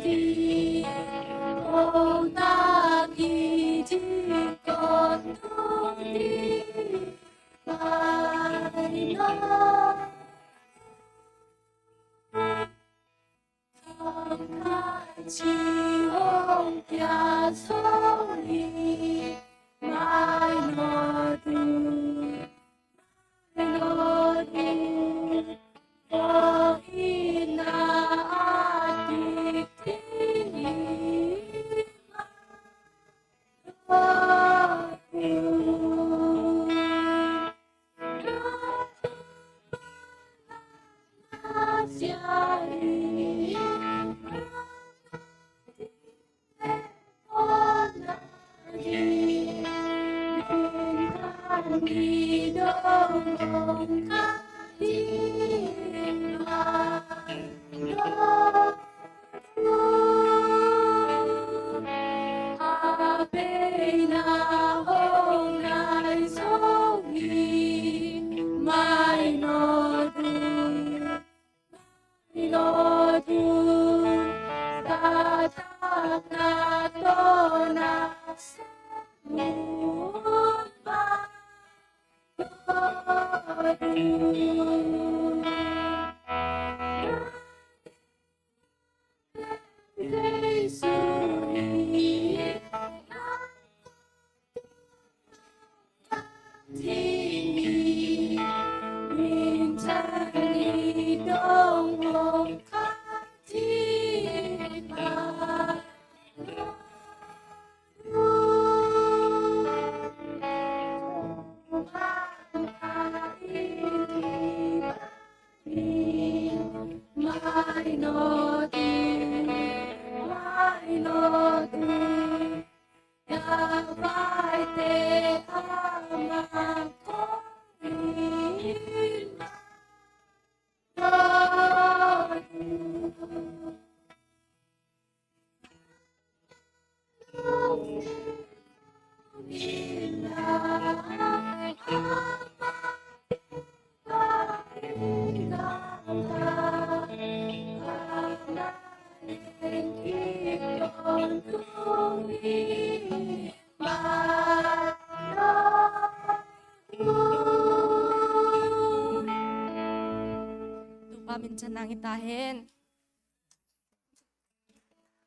đi ô ta kỳ chỉ còn thương đi bài nó không khai chỉ hôn nhà sống đi mai nó từ nó đi có khi nào đi thì đi đâu không đi mà đâu bên nào hôm nay sống đi mai nó thương ta chắc là tôi là muốn ba Mai nó đi ya vai te ama ko ni Lupa minsan nang itahin.